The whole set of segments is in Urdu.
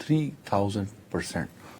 3000%।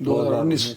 2019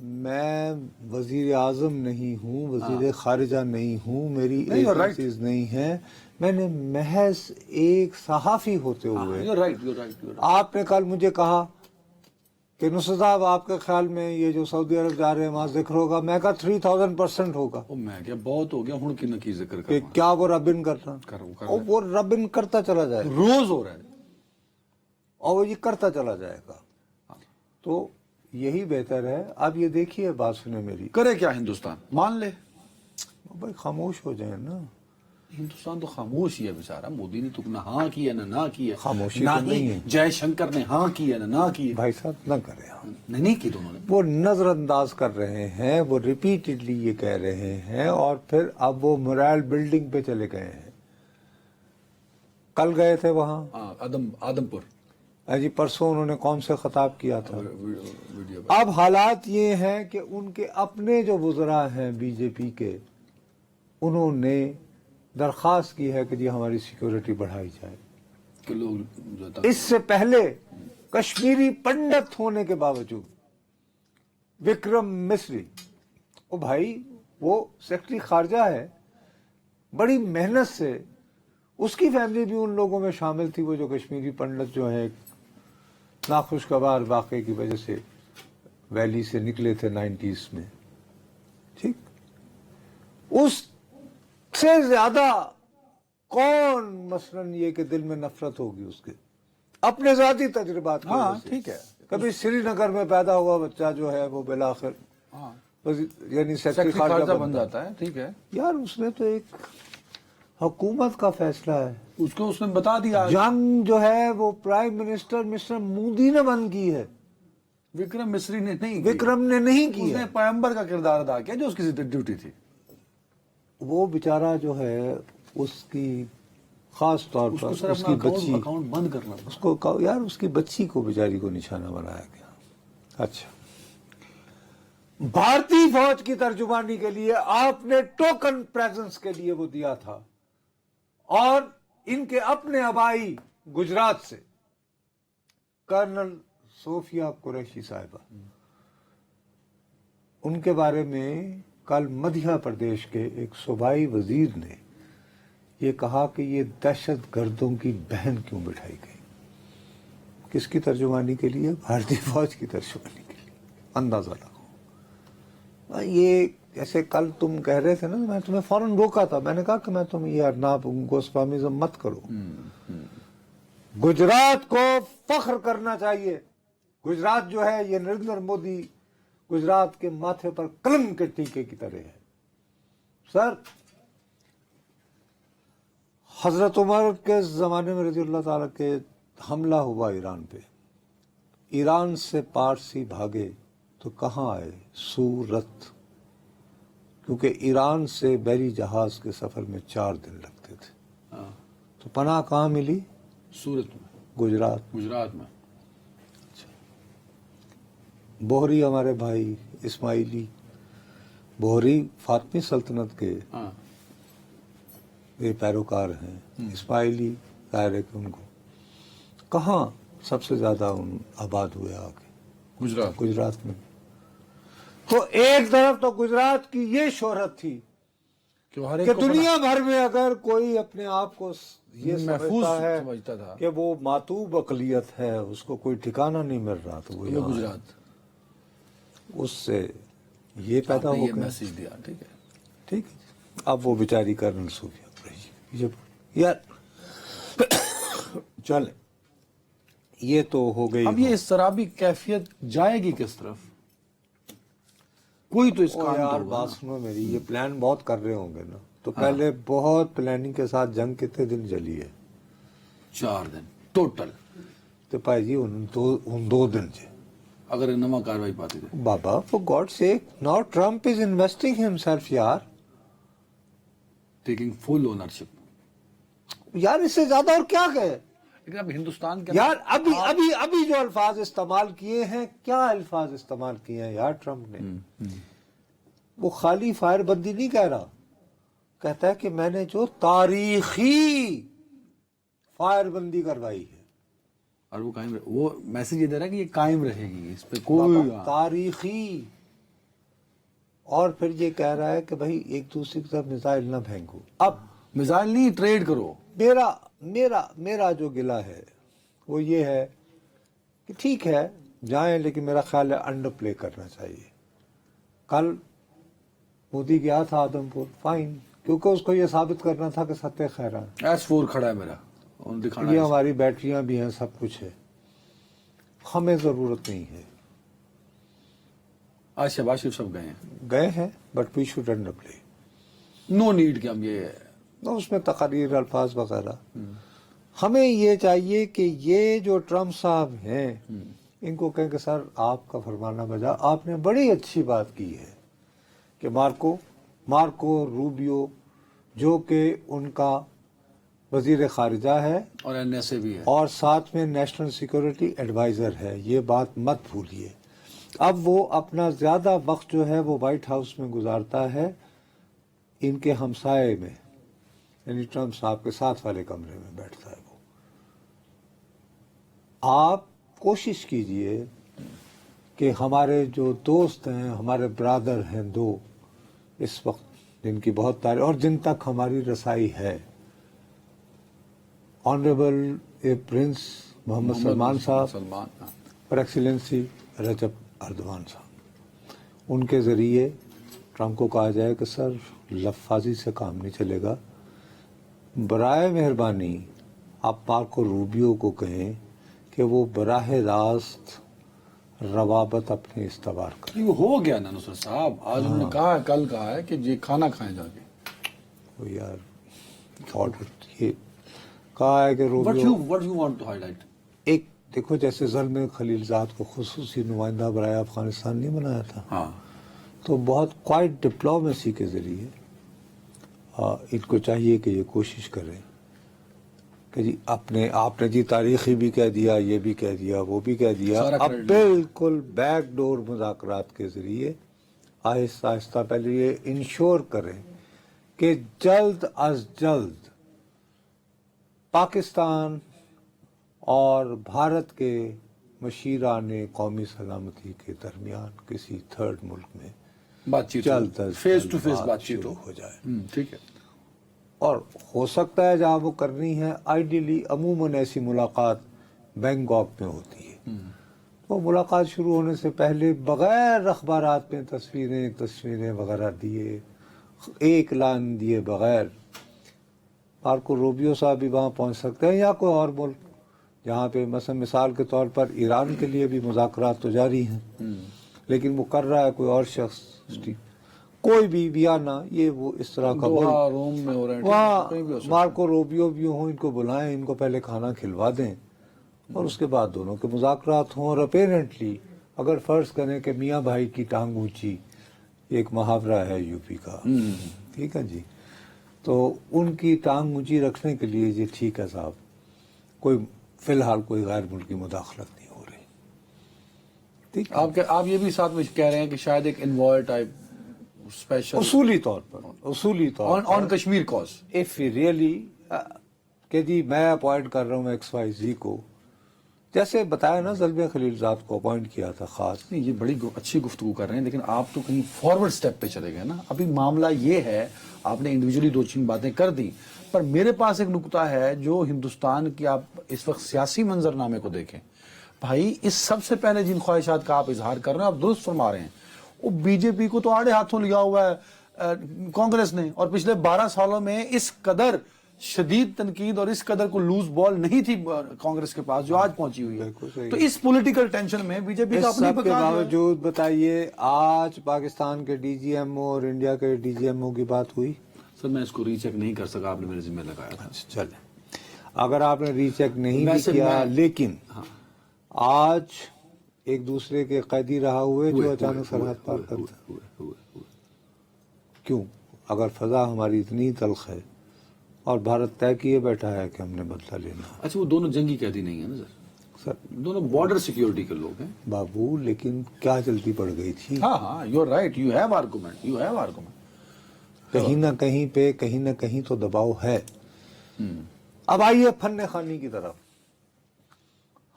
میں وزیر اعظم نہیں ہوں، وزیر خارجہ نہیں ہوں، میری نہیں، you're right. ایجنسیز نہیں ہیں، میں نے محض ایک صحافی ہوتے ہوئے You're right, you're right, you're right. آپ نے کل مجھے کہا کہ نصرت صاحب آپ کے خیال میں یہ جو سعودی عرب جا رہے ہیں وہاں ذکر ہوگا، میں کہا 3000% ہوگا، او میں کیا بہت ہو گیا ہن کی نہ کی ذکر کہ کر کیا وہ ربن کرنا، اور وہ ربن کرتا چلا جائے گا، روز ہو رہا ہے. اور وہ یہ کرتا چلا جائے گا. تو یہی بہتر ہے. اب یہ دیکھیے، بات سنیں میری، کرے کیا ہندوستان؟ مان لے بھائی خاموش ہو جائیں نا. ہندوستان تو خاموش ہی ہے بیچارہ. مودی نے تو نہ ہاں کی ہے نہ کی ہے، خاموشی نہ تو نہیں ہے. جے شنکر نے ہاں کی ہے نہ کی ہے. بھائی صاحب نہ کریں، نہیں کی دونوں نے. وہ نظر انداز کر رہے ہیں، وہ ریپیٹڈلی یہ کہہ رہے ہیں، اور پھر اب وہ مرائل بلڈنگ پہ چلے گئے ہیں. کل گئے تھے وہاں، آدم پور جی پرسوں انہوں نے قوم سے خطاب کیا تھا. ویڈیو. اب حالات یہ ہیں کہ ان کے اپنے جو وزراء ہیں بی جے پی کے، انہوں نے درخواست کی ہے کہ جی ہماری سیکیورٹی بڑھائی جائے. کہ لوگ جو تھا اس سے پہلے کشمیری پنڈت ہونے کے باوجود وکرم مسری، او بھائی وہ سیکرٹری خارجہ ہے، بڑی محنت سے، اس کی فیملی بھی ان لوگوں میں شامل تھی، وہ جو کشمیری پنڈت جو ہیں ناخوشگوار واقعے کی وجہ سے ویلی سے نکلے تھے 90s میں. ٹھیک، اس سے زیادہ کون مثلاً یہ کہ دل میں نفرت ہوگی اس کے اپنے ذاتی تجربات کی ہاں وجہ سے. ٹھیک ہے. کبھی سری نگر میں پیدا ہوا بچہ جو ہے وہ بالآخر ہاں یعنی سیکرٹری سیکرٹری خارجہ خارجہ بن بنتا ہے. جاتا ہے. ٹھیک ہے، یار اس نے تو ایک حکومت کا فیصلہ ہے. اس کو اس نے بتا دیا. جنگ جو ہے وہ پرائم منسٹر مسٹر مودی نے بند کی ہے، وکرم مسری نے نہیں کی. وکرم نے نہیں اس کی نے ہے. پیغمبر کا کردار ادا کیا جو اس کی ڈیوٹی تھی. وہ بیچارہ جو ہے اس کی خاص طور اس پر کو صرف اس کی بچی، اکاؤنٹ بند کرنا تھا. اس کو یار اس کی بچی کو بیچاری کو نشانہ بنایا گیا. اچھا، بھارتی فوج کی ترجمانی کے لیے آپ نے ٹوکن پریزنس کے لیے وہ دیا تھا، اور ان کے اپنے آبائی گجرات سے کرنل صوفیہ قریشی صاحبہ، ان کے بارے میں کل مدھیہ پردیش کے ایک صوبائی وزیر نے یہ کہا کہ یہ دہشت گردوں کی بہن کیوں بٹھائی گئی. کس کی ترجمانی کے لیے؟ بھارتی فوج کی ترجمانی کے لیے. اندازہ لگاؤ. یہ جیسے کل تم کہہ رہے تھے نا، میں تمہیں فوراً روکا تھا، میں نے کہا کہ میں تم یہ ارناب گوسوامیزم مت کرو. گجرات کو فخر کرنا چاہیے. گجرات جو ہے یہ نریندر مودی گجرات کے ماتھے پر قلم کے ٹیکے کی طرح ہے. سر، حضرت عمر کے زمانے میں رضی اللہ تعالیٰ کے حملہ ہوا ایران پہ، ایران سے پارسی بھاگے تو کہاں آئے؟ سورت. کیونکہ ایران سے بحری جہاز کے سفر میں 4 دن لگتے تھے. تو پناہ کہاں ملی؟ سورت میں، گجرات. گجرات میں. بوہری ہمارے بھائی اسماعیلی، بوہری فاطمی سلطنت کے ہاں یہ پیروکار ہیں. اسماعیلی ظاہر ہے کہ ان کو کہاں سب سے زیادہ ان آباد ہوئے آگے؟ گجرات. گجرات میں. تو ایک طرف تو گجرات کی یہ شہرت تھی کہ ہر کہ ایک کو دنیا بھر میں اگر کوئی اپنے آپ کو یہ محفوظ سمجھتا ہے سمجھتا تھا کہ وہ ماتوب اقلیت ہے، اس کو کوئی ٹھکانہ نہیں مل رہا، تو وہ وہ یہاں ہے. گجرات. اس سے یہ پیدا آپ نے ہو یہ گیا. میسج دیا. ٹھیک ہے. ٹھیک ہے. اب وہ بیچاری کرنل صوفیہ قریشی یار چلیں، یہ تو ہو گئی. اب یہ اضطرابی کیفیت جائے گی کس طرف؟ کوئی تو اس کام یار تو بات سنو میری، یہ پلان بہت کر رہے ہوں گے نا، تو پہلے بہت پلاننگ کے ساتھ جنگ کتنے دن چلی ہے؟ 4 دن ٹوٹل. تو بھائی جی ان 2 دن سے اگر نما کاروائی پاتے تھے. بابا for god sake, now Trump is investing himself. یار ٹیکنگ فل اونرشپ. یار اس سے زیادہ اور کیا کہے؟ لیکن اب ہندوستان کے یار ابھی جو الفاظ استعمال کیے ہیں، کیا الفاظ استعمال کیے ہیں یار ٹرمپ نے؟ وہ خالی فائر بندی نہیں کہہ رہا، کہتا ہے کہ میں نے جو تاریخی فائر بندی کروائی ہے. اور وہ قائم وہ میسج یہ دے رہا ہے کہ یہ قائم رہے گی، اس پہ کوئی تاریخی اور پھر یہ کہہ رہا ہے کہ بھائی ایک دوسرے کی طرف میزائل نہ پھینکو. اب میزائل نہیں ٹریڈ کرو. میرا جو گلہ ہے وہ یہ ہے کہ ٹھیک ہے جائیں، لیکن میرا خیال ہے انڈر پلے کرنا چاہیے. کل مودی گیا تھا آدم پور، فائن، کیونکہ اس کو یہ ثابت کرنا تھا کہ ستیہ خیران S4 کھڑا ہے میرا، دکھانا یہ ہے. ہماری بیٹریاں بھی ہیں، سب کچھ ہے، ہمیں ضرورت نہیں ہے. آج شہباز شریف سب گئے ہیں. گئے ہیں but we should underplay. No need کہ ہم یہ اس میں تقاریر، الفاظ وغیرہ. ہمیں یہ چاہیے کہ یہ جو ٹرمپ صاحب ہیں ان کو کہیں کہ سر آپ کا فرمانا بجا. آپ نے بڑی اچھی بات کی ہے کہ مارکو روبیو جو کہ ان کا وزیر خارجہ ہے اور NSA بھی ہے، اور ساتھ میں نیشنل سیکورٹی ایڈوائزر ہے، یہ بات مت بھولیے. اب وہ اپنا زیادہ وقت جو ہے وہ وائٹ ہاؤس میں گزارتا ہے ان کے ہمسائے میں، یعنی ٹرمپ صاحب کے ساتھ والے کمرے میں بیٹھتا ہے وہ. آپ کوشش کیجئے کہ ہمارے جو دوست ہیں، ہمارے برادر ہیں دو اس وقت جن کی بہت تعریف اور جن تک ہماری رسائی ہے، آنریبل پرنس محمد سلمان صاحب اور ایکسیلنسی رجب اردوان صاحب، ان کے ذریعے ٹرمپ کو کہا جائے کہ سر لفاظی سے کام نہیں چلے گا. برائے مہربانی آپ مارکو روبیو کو کہیں کہ وہ براہ راست روابط اپنے استوار کریں. یہ ہو گیا نا نصرت صاحب، آج انہوں نے کہا ہے، کل کہا ہے کہ یہ کھانا کھائیں جا کے. وہ یار آرڈر یہ کہا ہے کہ What Rubio you want to highlight؟ ایک دیکھو جیسے ظلم خلیل زاد کو خصوصی نمائندہ برائے افغانستان نہیں بنایا تھا، ہاں، تو بہت کوائٹ ڈپلومیسی کے ذریعے ان کو چاہیے کہ یہ کوشش کریں کہ جی آپ نے جی تاریخی بھی کہہ دیا، یہ بھی کہہ دیا، وہ بھی کہہ دیا. سارا اب کریڈٹ بالکل بیک ڈور مذاکرات کے ذریعے آہستہ آہستہ پہلے یہ انشور کریں کہ جلد از جلد پاکستان اور بھارت کے مشیران قومی سلامتی کے درمیان کسی تھرڈ ملک میں بات چیت جلد از فیس جلد ٹو فیس بات بات چیت شروع ہو جائے. ٹھیک ہے. اور ہو سکتا ہے جہاں وہ کرنی ہے آئیڈیلی عموماً ایسی ملاقات بینکاک میں ہوتی ہے، وہ ملاقات شروع ہونے سے پہلے بغیر اخبارات میں تصویریں وغیرہ دیے، ایک لائن دیے بغیر مارکو روبیو صاحب بھی وہاں پہنچ سکتے ہیں یا کوئی اور ملک جہاں پہ مثال کے طور پر ایران کے لیے بھی مذاکرات تو جاری ہیں، لیکن وہ کر رہا ہے کوئی اور شخص، کوئی بھی ویانا، یہ وہ اس طرح کا ملک، روم میں ہو رہے ہیں، وہاں کہیں بھی ہو سکتا ہے. مارکو روبیو بھی ہوں، ان کو بلائیں، ان کو پہلے کھانا کھلوا دیں اور اس کے بعد دونوں کے مذاکرات ہوں. اور اپیرنٹلی اگر فرض کریں کہ میاں بھائی کی ٹانگ اونچی، ایک محاورہ ہے یو پی کا، ٹھیک ہے جی، تو ان کی ٹانگ اونچی رکھنے کے لیے یہ ٹھیک ہے صاحب، کوئی فی الحال کوئی غیر ملکی مداخلت نہیں ہو رہی. ٹھیک ہے، آپ یہ بھی ساتھ میں کہہ رہے ہیں کہ شاید ایک انوائر ٹائپ اسپیشل اصولی طور پر آن کشمیر کاز. اف ریئلی کہ جی میں اپوائنٹ کر رہا ہوں ایکس وائی زی کو، جیسے بتایا نا زلمے خلیل زاد کو اپوائنٹ کیا تھا خاص. نہیں، یہ بڑی اچھی گفتگو کر رہے ہیں، لیکن آپ تو کہیں فارورڈ سٹیپ پہ چلے گئے نا. ابھی معاملہ یہ ہے، آپ نے انڈیویجولی 2-3 باتیں کر دی، پر میرے پاس ایک نکتہ ہے جو ہندوستان کی آپ اس وقت سیاسی منظرنامے کو دیکھیں بھائی، اس سب سے پہلے جن خواہشات کا آپ اظہار کر رہے ہیں، آپ درست فرما رہے ہیں. وہ بی جے پی کو تو آڑے ہاتھوں لیا ہوا ہے کانگریس نے، اور پچھلے 12 سالوں میں اس قدر شدید تنقید اور اس قدر کو لوز بال نہیں تھی کانگریس کے پاس جو آج پہنچی ہوئی ہے. تو اس پولیٹیکل ٹینشن میں بی جے پی کا اس اپنی سب کے بقا جو ہے. باوجود بتائیے آج پاکستان کے ڈی جی ایم او اور انڈیا کے ڈی جی ایم او کی بات ہوئی؟ سر میں اس کو ری چیک نہیں کر سکا، آپ نے میرے ذمہ لگایا تھا. چلیں، اگر آپ نے ری چیک نہیں بھی ویسے کیا، میں- لیکن آج ایک دوسرے کے قیدی رہا ہوئے جو اچانک سرحد پار کرتے، کیوں؟ اگر فضا ہماری اتنی تلخ ہے اور بھارت طے کیے بیٹھا ہے کہ ہم نے بدلہ لینا ہے. اچھا، وہ دونوں جنگی قیدی نہیں ہیں نا سر، سر دونوں بارڈر سیکیورٹی کے لوگ ہیں. بابو لیکن کیا جلدی پڑ گئی تھی؟ ہاں you are right, you have argument. کہیں نہ کہیں تو دباؤ ہے. اب آئیے فن خوانی کی طرف.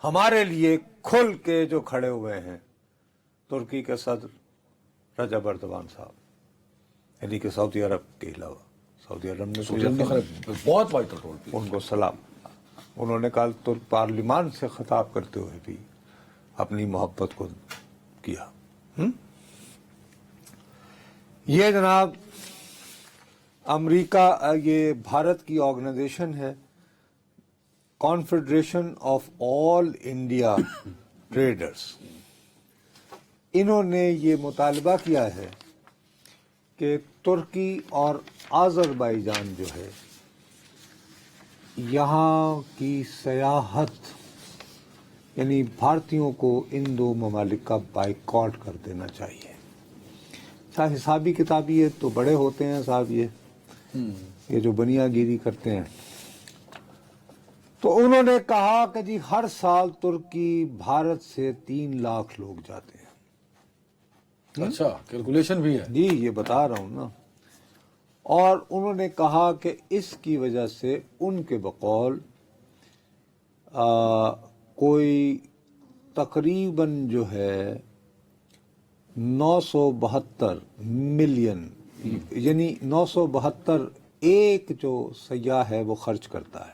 ہمارے لیے کھل کے جو کھڑے ہوئے ہیں ترکی کے صدر رجب اردوان صاحب، یعنی کہ سعودی عرب کے علاوہ سعودی عرب نے سعودی عرب نے بہت وائٹل رول کیا. ان کو سلام. انہوں نے کل ترک پارلیمان سے خطاب کرتے ہوئے بھی اپنی محبت کو کیا. یہ جناب امریکہ، یہ بھارت کی آرگنائزیشن ہے، confederation of all India traders. انہوں نے یہ مطالبہ کیا ہے کہ ترکی اور آذربائیجان جو ہے یہاں کی سیاحت، یعنی بھارتیوں کو ان دو ممالک کا بائیکاٹ کر دینا چاہیے. اچھا، حسابی کتابی ہے تو بڑے ہوتے ہیں صاحب یہ جو بنیا گیری کرتے ہیں. تو انہوں نے کہا کہ جی ہر سال ترکی بھارت سے 3 لاکھ لوگ جاتے ہیں. اچھا، کیلکولیشن بھی ہے. جی یہ بتا رہا ہوں نا. اور انہوں نے کہا کہ اس کی وجہ سے ان کے بقول کوئی تقریباً جو ہے 972 ملین، یعنی 972 ایک جو سیاح ہے وہ خرچ کرتا ہے.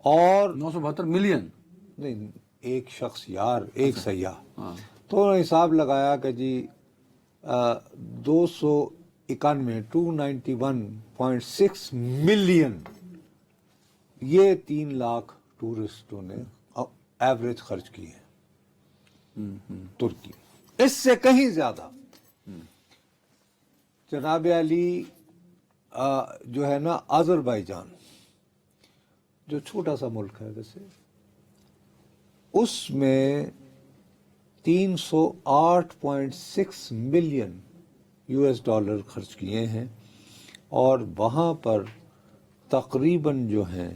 اور 972 ملین نہیں، ایک شخص یار، ایک سیاح. تو انہوں نے حساب لگایا کہ جی 291.6 ملین یہ 3 لاکھ ٹورسٹوں نے ایوریج خرچ کیے ہیں ترکی. اس سے کہیں زیادہ جناب علی جو ہے نا آذربائیجان، جو چھوٹا سا ملک ہے ویسے، اس میں 308.6 ملین $US خرچ کیے ہیں. اور وہاں پر تقریباً جو ہیں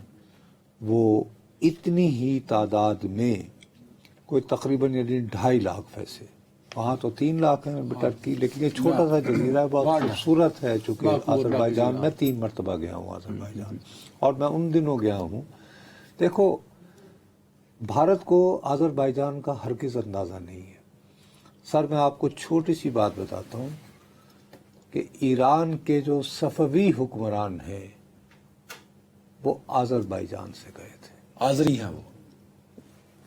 وہ اتنی ہی تعداد میں کوئی تقریباً یعنی 2.5 لاکھ پیسے. وہاں تو 3 لاکھ ہیں ٹرکی، لیکن یہ چھوٹا سا جزیرہ ہے، بہت خوبصورت ہے. چونکہ آذربائیجان میں 3 مرتبہ گیا ہوں آذربائیجان، اور میں ان دنوں گیا ہوں. دیکھو، بھارت کو آذربائیجان کا ہرگز اندازہ نہیں ہے. سر میں آپ کو چھوٹی سی بات بتاتا ہوں کہ ایران کے جو صفوی حکمران ہیں وہ آذربائیجان سے گئے تھے. آذری ہیں وہ،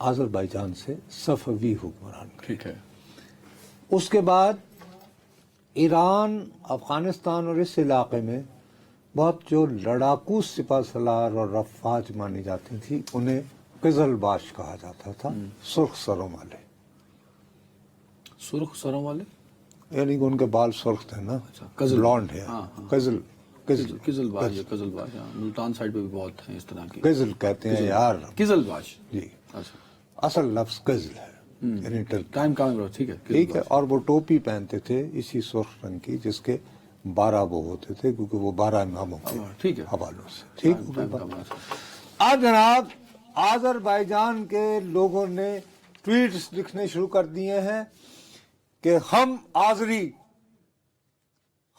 آذربائیجان سے صفوی حکمران گئے. ٹھیک ہے. اس کے بعد ایران، افغانستان اور اس علاقے میں بہت جو لڑاکو سپہ سالار اور افواج مانی جاتی تھی انہیں قزل باش کہا جاتا تھا، سرخ سروں والے. سرخ سروں والے یعنی کہ ان کے بال سرخ تھے نا، بلانڈ ہے. قزل قزل باش، قزل باش ملتان سائڈ پہ بھی بہت ہیں اس طرح کی. قزل کہتے ہیں یار، قزل باش. جی اچھا، اصل لفظ قزل ہے، یعنی ٹرکی. ٹائم کام کرو. ٹھیک ہے، ٹھیک ہے. اور وہ ٹوپی پہنتے تھے اسی سرخ رنگ کی، جس کے 12 وہ ہوتے تھے، کیونکہ وہ 12 اماموں کے ٹھیک ہے حوالوں سے. ٹھیک. اب جناب آذربائیجان کے لوگوں نے ٹویٹس لکھنے شروع کر دیے ہیں کہ ہم آذری،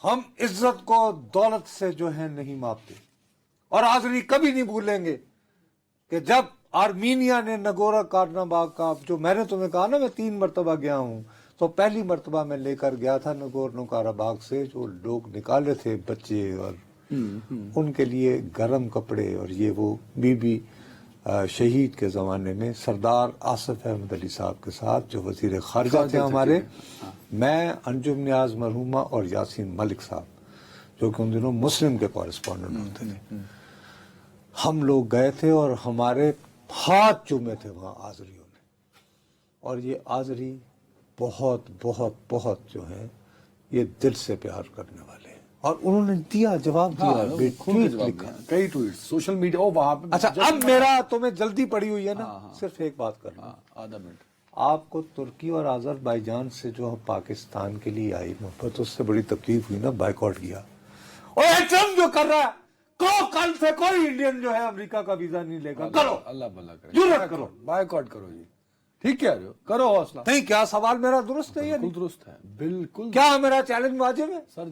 ہم عزت کو دولت سے جو ہے نہیں ماپتے، اور آذری کبھی نہیں بھولیں گے کہ جب آرمینیا نے نگورا کارناباغ کا، جو میں نے تمہیں کہا نا میں 3 مرتبہ گیا ہوں، تو پہلی مرتبہ میں لے کر گیا تھا نگورنو کاراباغ سے جو لوگ نکالے تھے بچے، اور ان کے لیے گرم کپڑے، اور یہ وہ بی بی شہید کے زمانے میں سردار آصف احمد علی صاحب کے ساتھ جو وزیر خارجہ تھے ہمارے، میں، انجم نیاز مرحومہ اور یاسین ملک صاحب جو کہ ان دنوں مسلم کے کورسپونڈنٹ ہوتے تھے، ہم لوگ گئے تھے اور ہمارے ہاتھ چومے تھے وہاں آذریوں نے. اور یہ آذری بہت بہت بہت جو ہیں یہ دل سے پیار کرنے والے ہیں. اور انہوں نے دیا جواب دیا، ٹویٹ لکھا، کئی ٹویٹ سوشل میڈیا وہاں پہ. اچھا اب میرا تمہیں جلدی پڑی ہوئی ہے نا، صرف ایک بات کرنا. آدھا منٹ. آپ کو ترکی اور آذربائیجان سے جو پاکستان کے لیے آئی محبت، اس سے بڑی تکلیف ہوئی نا، بائیکاٹ کیا. اور ٹرمپ جو کر رہا ہے، کل سے کوئی انڈین جو ہے امریکہ کا ویزا نہیں لے گا. کرو، اللہ بھلا کرے، ضرورت کرو، بائیکاٹ کرو. جی ٹھیک کہہ رہے ہو، کرو حوصلہ. نہیں کیا سوال میرا درست ہے یا نہیں؟ بالکل درست ہے، بالکل. کیا میرا چیلنج واجب ہے؟ سر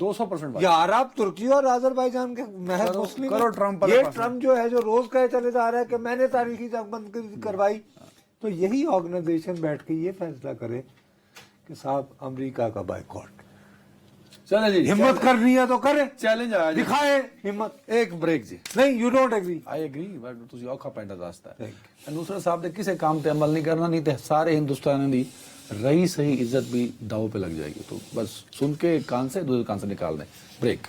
200% یار آپ ترکی اور آذربائیجان کے محض مسلم کرو ٹرمپ پر. یہ ٹرمپ جو ہے جو روز کہے چلے جا رہا ہے کہ میں نے تاریخی جنگ بند کروائی، تو یہی آرگنائزیشن بیٹھ کے یہ فیصلہ کرے کہ صاحب امریکہ کا بائیکاٹ چلیں جی ہمت کرنی ہے تو کرے چیلنج آیا جی دکھائے ہمت ایک بریک جی نہیں you don't agree I agree but تسی اوکھا پینڈا داستا ہے نصرت صاحب نے کسے کام تے عمل نہیں کرنا نہیں تے سارے ہندوستان دی رہی صحیح عزت بھی داؤ پہ لگ جائے گی تو بس سن کے ایک کان سے دوسرے کان سے نکال دیں بریک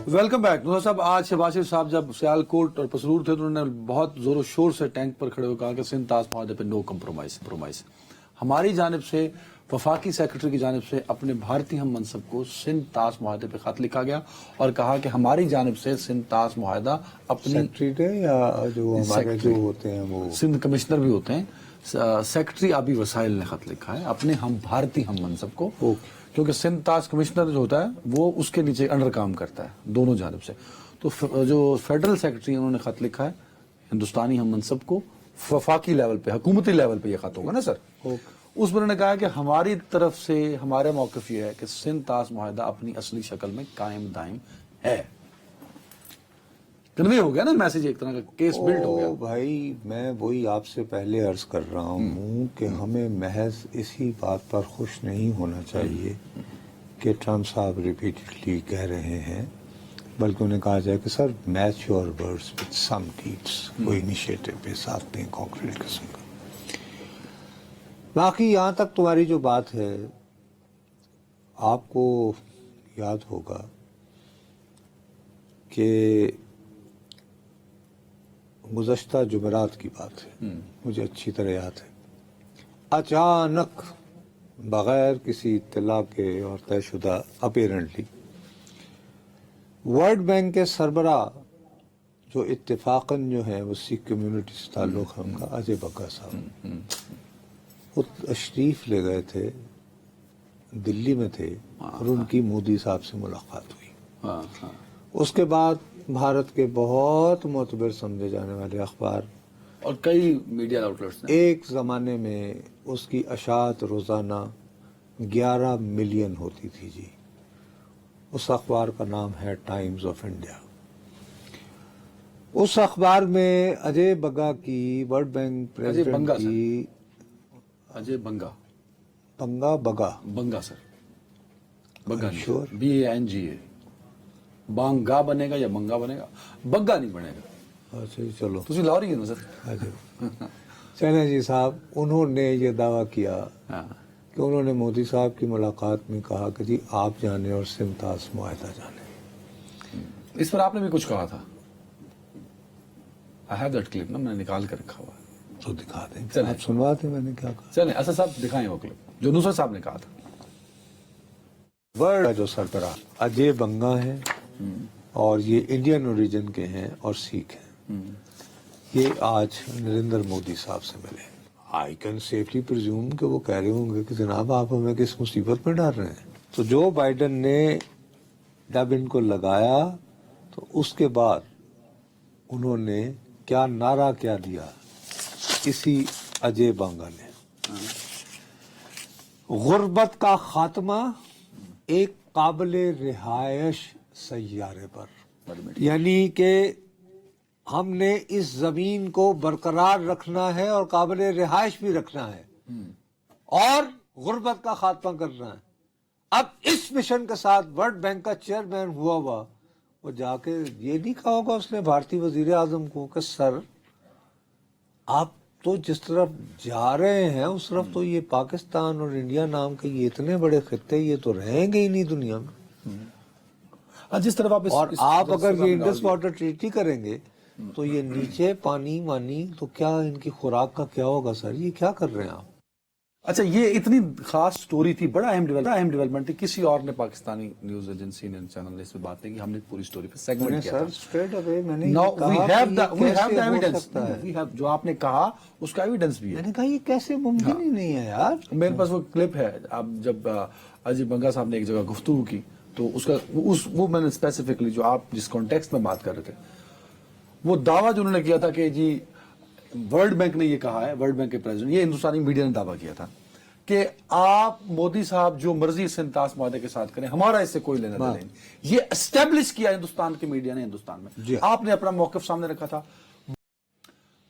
ویلکم بیک نصرت صاحب آج شہباز شریف صاحب جب سیالکوٹ اور پسرور تھے تو انہوں نے بہت زور و شور سے ٹینک پر کھڑے ہو کہا کہ سندھ طاس معاہدے پہ نو کمپرومائز ہماری جانب سے وفاقی سیکرٹری کی جانب سے اپنے بھارتی ہم منصب کو سندھ طاس معاہدے پہ خط لکھا گیا اور کہا کہ ہماری جانب سے سندھ طاس معاہدہ اپنی سیکرٹری یا جو ہمارے جو ہوتے ہیں وہ سندھ کمشنر بھی ہوتے ہیں سیکرٹری آبی وسائل نے خط لکھا ہے اپنے ہم بھارتی ہم منصب کو کیونکہ سندھ طاس کمشنر جو ہوتا ہے وہ اس کے نیچے انڈر کام کرتا ہے دونوں جانب سے تو جو فیڈرل سیکرٹری انہوں نے خط لکھا ہے ہندوستانی ہم منصب کو وفاقی لیول پہ حکومتی لیول پہ یہ خط ہوگا نا سر اس پر انہوں نے کہا کہ ہماری طرف سے ہمارا موقف یہ ہے کہ سندھ طاس معاہدہ اپنی اصلی شکل میں قائم دائم ہے کنوے ہو گیا نا میسج ایک طرح کا کیس بلڈ ہو گیا بھائی میں وہی آپ سے پہلے عرض کر رہا ہوں کہ ہمیں محض اسی بات پر خوش نہیں ہونا چاہیے کہ ٹرمپ صاحب ریپیٹڈلی کہہ رہے ہیں بلکہ انہیں کہا جائے کہ sir match your words with some deeds کوئی انیشیٹو پہ ساتھ دیں کانکریٹ قسم کا باقی یہاں تک تمہاری جو بات ہے آپ کو یاد ہوگا کہ گزشتہ جمعرات کی بات ہے مجھے اچھی طرح یاد ہے اچانک بغیر کسی اطلاع کے اور طے شدہ اپیرنٹلی ورلڈ بینک کے سربراہ جو اتفاقاً جو ہے وہ سکھ کمیونٹی سے تعلق ہے ان کا اجے بگا صاحب وہ تشریف لے گئے تھے دلی میں تھے اور ان کی مودی صاحب سے ملاقات ہوئی اس کے بعد بھارت کے بہت معتبر سمجھے جانے والے اخبار اور کئی میڈیا آؤٹلیٹس نے ایک زمانے میں اس کی اشاعت روزانہ 11 ملین ہوتی تھی جی اس اخبار کا نام ہے ٹائمز آف انڈیا اس اخبار میں اجے بگا کی ورلڈ بینک پریزیڈنٹ کی اجے بنگا بگا سر بگا Sure. BANGA بانگا بنے گا یا منگا بنے گا بگا نہیں بنے گا اچھا چلو تسی لاہوری ہیں نا سر چلیں جی صاحب انہوں نے یہ دعویٰ کیا کہ انہوں نے مودی صاحب کی ملاقات میں کہا کہ جی آپ جانے اور سندھ طاس معاہدہ جانے اس پر آپ نے بھی کچھ کہا تھا I have that clip نا میں نے نکال کر رکھا ہوا ہے تو دکھا دیں چلیں آپ سنوا دیں میں نے کیا کہا چلیں اسد صاحب دکھائیں وہ کلپ جو نصرت صاحب نے کہا تھا ورلڈ کا جو سربراہ اجے بنگا ہے اور یہ انڈین اوریجن کے ہیں اور سکھ ہیں یہ آج نریندر مودی صاحب سے ملے آئی کین سیفلی پرزیوم کہ وہ کہہ رہے ہوں گے کہ جناب آپ ہمیں کس مصیبت میں ڈال رہے ہیں تو جو بائیڈن نے جب ان کو لگایا تو اس کے بعد انہوں نے کیا نعرہ کیا دیا اسی اجے بنگا نے غربت کا خاتمہ ایک قابل رہائش سیارے پر یعنی کہ ہم نے اس زمین کو برقرار رکھنا ہے اور قابل رہائش بھی رکھنا ہے اور غربت کا خاتمہ کرنا ہے اب اس مشن کے ساتھ ورلڈ بینک کا چیئرمین ہوا وہ جا کے یہ نہیں کہا ہوگا اس نے بھارتی وزیر اعظم کو کہ سر آپ تو جس طرف جا رہے ہیں اس طرف تو یہ پاکستان اور انڈیا نام کے یہ اتنے بڑے خطے یہ تو رہیں گے ہی نہیں دنیا میں جس طرف اور آپ اگر یہ انڈس واٹر ٹریٹی کریں گے تو یہ نیچے پانی وانی تو کیا ان کی خوراک کا کیا ہوگا سر یہ کیا کر رہے ہیں آپ اچھا یہ اتنی خاص سٹوری تھی بڑا اہم ڈیولپمنٹ تھی کسی اور نے پاکستانی نیوز ایجنسی نے چینل نے اس پہ بات نہیں کی ہم نے پوری سٹوری پہ سیگمنٹ کیا سر اسٹریٹ اوے میں نے Now کہا we have the کہ یہ کیسے ہو evidence. سکتا ہے We have جو آپ نے کہا اس کا ایویڈنس بھی ہے میں نے کہا یہ کیسے ممکن ہی نہیں ہے یار میرے پاس وہ کلپ ہے اب جب اجے بنگا صاحب نے ایک جگہ گفتگو کی تو اس کا وہ میں نے اسپیسیفکلی جو آپ جس کانٹیکسٹ میں بات کر رہے تھے وہ دعویٰ جو انہوں نے کیا تھا کہ جی ورلڈ بینک نے یہ کہا ہے ورلڈ بینک کے پریزیڈنٹ یہ ہندوستانی میڈیا نے دعویٰ کیا تھا کہ آپ مودی صاحب جو مرضی سندھ طاس معاہدے کے ساتھ کریں ہمارا اس سے کوئی لینا دینا نہیں یہ اسٹیبلش کیا ہندوستان کے میڈیا نے ہندوستان میں آپ نے اپنا موقف سامنے رکھا تھا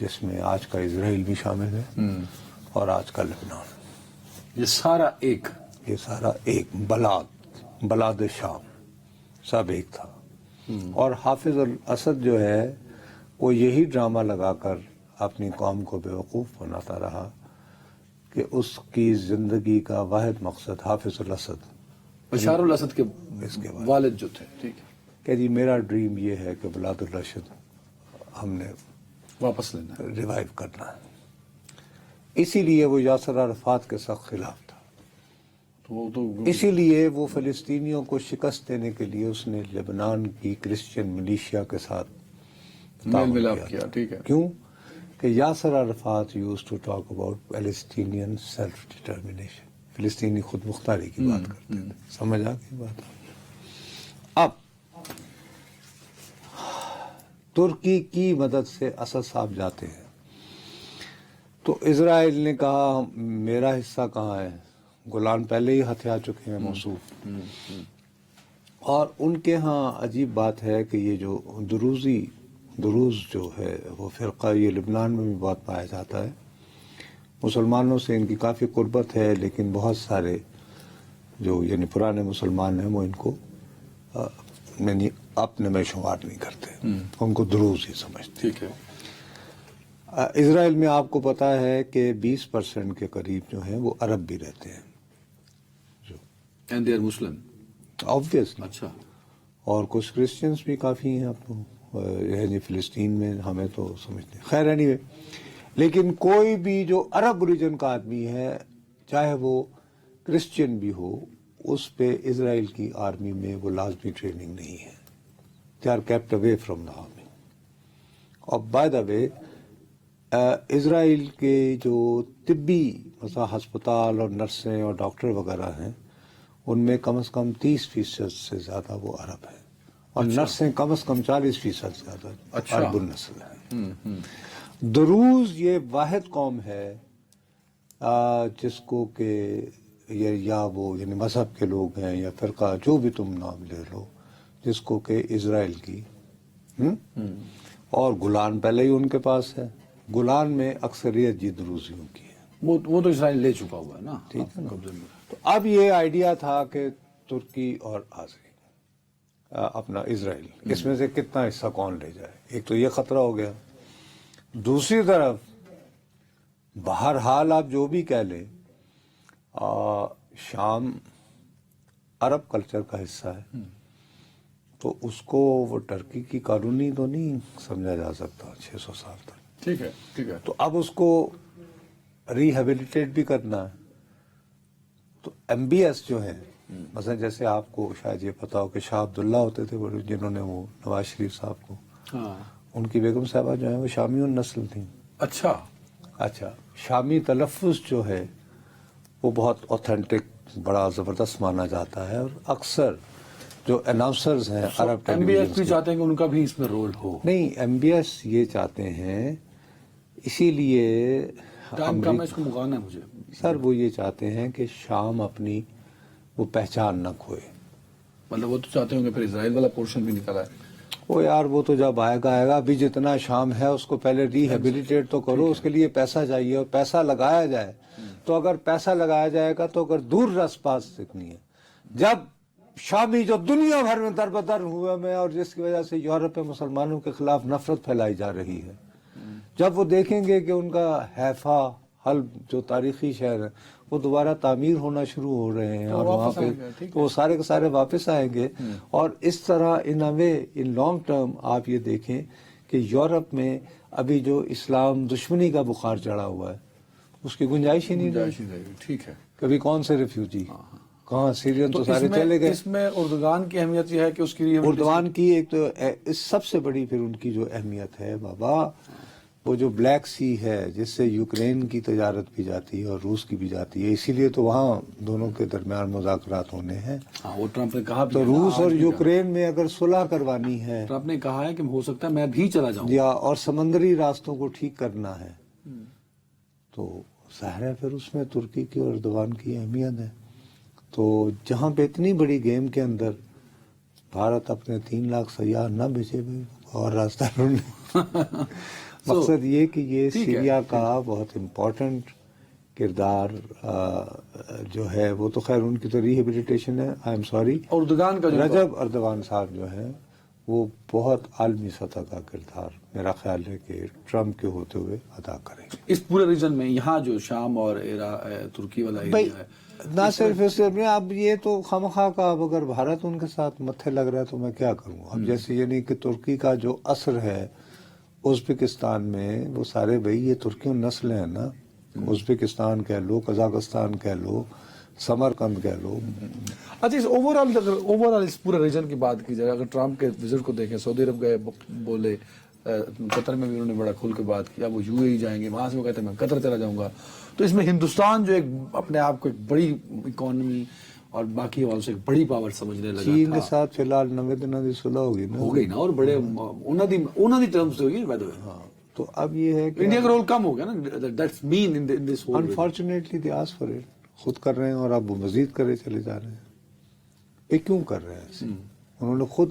جس میں آج کا اسرائیل بھی شامل ہے اور آج کا لبنان. یہ سارا ایک یہ سارا ایک بلاد شام سب ایک تھا. اور حافظ الاسد جو ہے وہ یہی ڈرامہ لگا کر اپنی قوم کو بیوقوف بناتا رہا کہ اس کی زندگی کا واحد مقصد حافظ الاسد بشار الاسد کے والد جو تھے، ٹھیک ہے، کہ جی میرا ڈریم یہ ہے کہ بلاد الرشد ہم نے واپس لینا ہے. ریوائیو کرنا ہے. اسی لیے وہ یاسر عرفات کے سخت خلاف تھا. اسی لیے وہ فلسطینیوں کو شکست دینے کے لیے اس نے لبنان کی کرسچین ملیشیا کے ساتھ میل ملاپ کیا. ٹھیک ہے. کیوں کہ Yasser Arafat used to talk about Palestinian self determination, فلسطینی خود مختاری کی بات کرتے تھے. سمجھ آ گئی بات؟ اب ترکی کی مدد سے اسد صاحب جاتے ہیں تو اسرائیل نے کہا میرا حصہ کہاں ہے؟ گولان پہلے ہی ہتھیا چکے ہیں موصول. اور ان کے ہاں عجیب بات ہے کہ یہ جو دروز جو ہے وہ فرقہ یہ لبنان میں بھی بہت پایا جاتا ہے. مسلمانوں سے ان کی کافی قربت ہے، لیکن بہت سارے جو یعنی پرانے مسلمان ہیں وہ ان کو یعنی اپنے میں شمار نہیں کرتے، ان کو دروز ہی سمجھتے. ٹھیک ہے. اسرائیل میں آپ کو پتا ہے کہ 20% کے قریب جو ہیں وہ عرب بھی رہتے ہیں. And they are Muslim. Obviously. اچھا. اور کچھ کرسچنس بھی کافی ہیں آپ کو یعنی فلسطین میں، ہمیں تو سمجھتے ہیں. خیر anyway، لیکن کوئی بھی جو عرب اوریجن کا آدمی ہے چاہے وہ کرسچین بھی ہو، اس پہ اسرائیل کی آرمی میں وہ لازمی ٹریننگ نہیں ہے. They are kept away from the army. اور بائی دا وے اسرائیل کے جو طبی مثلا ہسپتال اور نرسیں اور ڈاکٹر وغیرہ ہیں ان میں کم از کم 30% سے زیادہ وہ عرب ہیں، اور نرسیں کم از کم 40% زیادہ عرب النسل ہیں. دروز یہ واحد قوم ہے جس کو کہ یا وہ یعنی مذہب کے لوگ ہیں یا فرقہ جو بھی تم نام لے لو، جس کو کہ اسرائیل کی اور گولان پہلے ہی ان کے پاس ہے. گولان میں اکثریت جی دروزیوں کی ہے. وہ تو اسرائیل لے چکا ہوا ہے نا. ٹھیک ہے نا. تو اب یہ آئیڈیا تھا کہ ترکی اور اپنا اسرائیل اس میں سے کتنا حصہ کون لے جائے. ایک تو یہ خطرہ ہو گیا. دوسری طرف بہرحال آپ جو بھی کہہ لیں شام عرب کلچر کا حصہ ہے، تو اس کو وہ ٹرکی کی کالونی تو نہیں سمجھا جا سکتا 600 سال تک. ٹھیک ہے. ٹھیک ہے. تو اب اس کو ریہیبلیٹیٹ بھی کرنا ہے. تو ایم بی ایس جو ہیں مثلا جیسے آپ کو شاید یہ پتا ہو کہ شاہ عبداللہ ہوتے تھے جنہوں نے وہ نواز شریف صاحب کو، ان کی بیگم صاحبہ جو ہیں وہ شامی النسل تھیں. اچھا شامی تلفظ جو ہے وہ بہت اوتھینٹک بڑا زبردست مانا جاتا ہے. اور اکثر جو اناؤنسرز ہیں عرب ایم بی ایس بھی چاہتے ہیں کہ ان کا بھی اس میں رول ہو. نہیں، ایم بی ایس یہ چاہتے ہیں، اسی لیے ٹائم کم ہے، اس کو مکانا ہے مجھے. سر وہ یہ چاہتے ہیں کہ شام اپنی وہ پہچان نہ کھوئے. مطلب وہ تو چاہتے ہوں کہ پھر اسرائیل والا پورشن بھی نکل آئے. وہ یار وہ تو جب آئے گا ابھی جتنا شام ہے اس کو پہلے ریہیبلیٹیٹ تو کرو. اس کے لیے پیسہ چاہیے اور پیسہ لگایا جائے. تو اگر پیسہ لگایا جائے گا تو اگر دور رس پاس سکنی ہے. جب شامی جو دنیا بھر میں در بدر ہوئے میں اور جس کی وجہ سے یورپ میں مسلمانوں کے خلاف نفرت پھیلائی جا رہی ہے، جب وہ دیکھیں گے کہ ان کا حیفا حلب جو تاریخی شہر ہے وہ دوبارہ تعمیر ہونا شروع ہو رہے ہیں اور وہاں پہ تو وہ سارے کے سارے واپس آئیں گے. اور اس طرح ان لانگ ٹرم آپ یہ دیکھیں کہ یورپ میں ابھی جو اسلام دشمنی کا بخار چڑھا ہوا ہے اس کی گنجائش ہی نہیں رہی. ٹھیک ہے. کبھی کون سے ریفیوجی کہاں سیرین تو سارے چلے گئے. اس میں اردوغان کی اہمیت یہ ہے کہ اس کی اردوغان کی ایک تو سب سے بڑی پھر ان کی جو اہمیت ہے بابا، وہ جو بلیک سی ہے جس سے یوکرین کی تجارت بھی جاتی ہے اور روس کی بھی جاتی ہے، اسی لیے تو وہاں دونوں کے درمیان مذاکرات ہونے ہیں. وہ ٹرمپ نے کہا تو روس اور یوکرین میں اگر صلح کروانی ہے، ٹرمپ نے کہا ہے کہ ہو سکتا ہے میں بھی چلا جاؤں یا اور سمندری راستوں کو ٹھیک کرنا ہے، تو ظاہر ہے پھر اس میں ترکی کی اور اردوغان کی اہمیت ہے. تو جہاں پہ اتنی بڑی گیم کے اندر بھارت اپنے 3 لاکھ سیاح نہ بھیجے اور راستہ ڈھونڈے مقصد یہ کہ یہ ٹھیک ہے، سیریا کا بہت امپورٹنٹ کردار جو ہے وہ تو خیر ان کی تو ریہیبلیٹیشن ہے. I am sorry. اردگان کا جو رجب اردوان صاحب جو ہیں وہ بہت عالمی سطح کا کردار میرا خیال ہے کہ ٹرمپ کے ہوتے ہوئے ادا کریں گے. اس پورے ریجن میں یہاں جو شام اور ترکی والا بھائی ایریا ہے، نہ صرف اس میں اب یہ تو خامخواہ کا اب اگر بھارت ان کے ساتھ متھے لگ رہا ہے تو میں کیا کروں. اب جیسے یعنی کہ ترکی کا جو اثر ہے ازبکستان میں وہ سارے بھائی یہ ترکی نسلیں ہیں نا. ازبکستان کہہ لو، قزاقستان کہہ لو، سمرقند کہہ لو. اچھا اس اوور آل اس پورے ریجن کی بات کی جائے، اگر ٹرمپ کے وزٹ کو دیکھیں، سعودی عرب گئے بولے، قطر میں بھی انہوں نے بڑا کھل کے بات کی، اب وہ یو اے ای جائیں گے، وہاں سے وہ کہتے ہیں میں قطر چلا جاؤں گا. تو اس میں ہندوستان جو ایک اپنے آپ کو ایک بڑی اکانومی اور باقی حوالوں سے ایک بڑی پاور سمجھنے لگا چین تھا. کے ساتھ فی الحال 90 دنوں کی صلح ہوگی نا. ہو گئی نا، اور بڑے انہوں دی ٹرمز ہوگی نا. ہاں تو اب یہ ہے کہ انڈیا کا رول کم ہو گیا نا. That's man in this whole. Unfortunately they ask for it. خود کر رہے ہیں اور اب وہ مزید کرے چلے جا رہے ہیں. یہ کیوں کر رہے ہیں ایسے؟ انہوں نے خود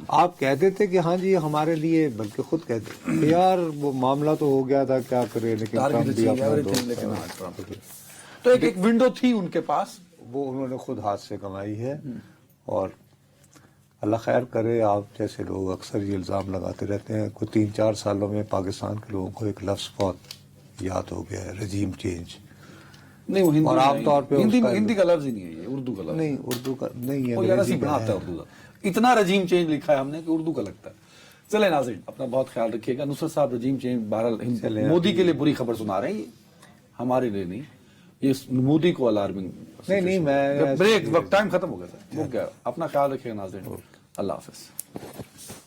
آپ کہتے تھے کہ ہاں جی ہمارے لیے، بلکہ خود کہتے کہ یار وہ معاملہ تو ہو گیا تھا کیا کرے، لیکن ٹرمپ بھی اپنا دوست. تو ایک ونڈو تھی ان کے پاس، وہ انہوں نے خود ہاتھ سے کمائی ہے. اور اللہ خیر کرے. آپ جیسے لوگ اکثر یہ الزام لگاتے رہتے ہیں، کوئی 3-4 سالوں میں پاکستان کے لوگوں کو ایک لفظ بہت یاد ہو گیا ہے، رجیم چینج. نہیں وہ ہندی اور عام طور پہ ہندی کا لفظ ہی نہیں ہے، یہ اردو کا لفظ نہیں اردو کا نہیں ہے، وہ ذرا سی بناتا ہے اردو کا. اتنا رجیم چینج لکھا ہے ہم نے کہ اردو کا لگتا ہے. چلے ناظرین اپنا بہت خیال رکھیے گا. نصرت صاحب رجیم چینج بہرحال مودی کے لیے بری خبر سنا رہے ہیں، یہ ہمارے لیے نہیں. یہ مودی کو الارمنگ نہیں میں بریک وقت ٹائم ختم ہو گیا تھا. اپنا خیال رکھیے گا ناظرین. اللہ حافظ.